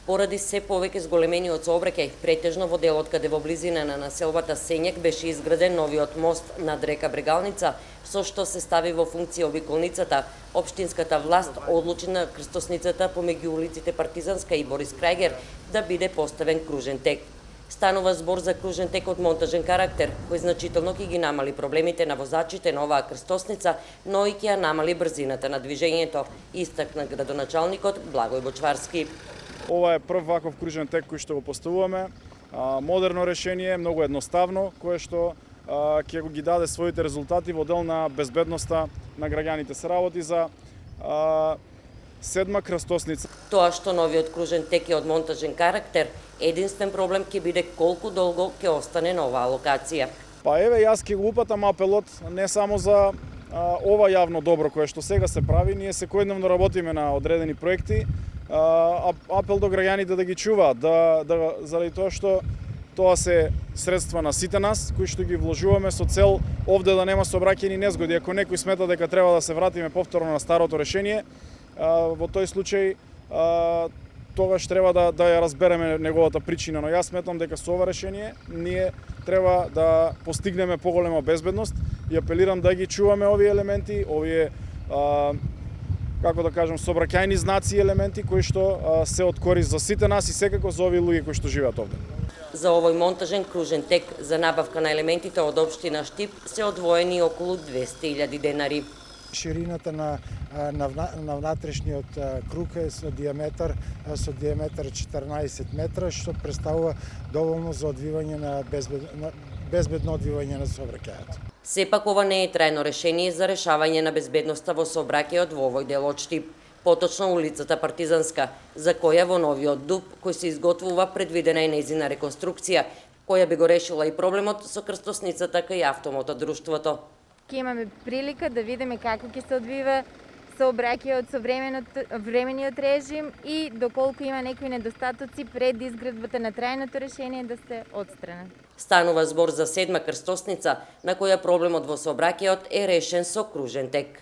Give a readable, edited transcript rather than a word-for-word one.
Поради се повеќе зголемениот сообраќај, претежно во делот каде во близина на населбата Сењак беше изграден новиот мост над река Брегалница, со што се стави во функција обиколницата, општинската власт одлучи на крстосницата помеѓу улиците Партизанска и Борис Крајгер да биде поставен кружен тек. Станува збор за кружен тек од монтажен карактер, кој значително ќе ги намали проблемите на возачите на оваа крстосница, но и ќе ја намали брзината на движењето, истакна градоначалникот Благој Бочварски. Ова е прв ваков кружен тек кој што го поставуваме. Модерно решение, многу едноставно, кое што ќе ги даде своите резултати во дел на безбедноста на граѓаните. Се работи за седма крстосница. Тоа што новиот кружен тек е од монтажен карактер, единствен проблем ќе биде колку долго ќе остане на оваа локација. Па еве, јас ќе го упатам апелот не само за ова јавно добро кое што сега се прави, ние секојдневно работиме на одредени проекти, апел до граѓаните да ги чуваат, заради тоа што тоа се средства на сите нас, кои што ги вложуваме со цел овде да нема сообраќајни незгоди. Ако некој смета дека треба да се вратиме повторно на старото решение, во тој случај тогаш треба да ја разбереме неговата причина, но јас сметам дека со ова решение ние треба да постигнеме поголема безбедност и апелирам да ги чуваме овие елементи, овие како да кажам, сообраќајни знаци и елементи кои што се од корист за сите нас и секако за овие луѓе кои што живеат овде. За овој монтажен кружен тек за набавка на елементите од општина Штип се одвоени околу 200.000 денари. Ширината на внатрешниот круг е со диаметар 14 метра, што представува доволно за одвивање на безбедно одвивање на сообраќајот. Сепак ова не е трајно решение за решавање на безбедноста во сообраќајот во овој дел од Штип, поточно улицата Партизанска, за која во новиот ДУП кој се изготвува предвидена е нејзина реконструкција, која би го решила и проблемот со крстосницата кај автомотодруштвото. Ќе имаме прилика да видиме како ќе се одвива сообраќајот со времениот режим и доколку има некои недостатоци пред изградбата на трајното решение да се отстранат. Станува збор за седма крстосница на која проблемот во сообраќајот е решен со кружен тек.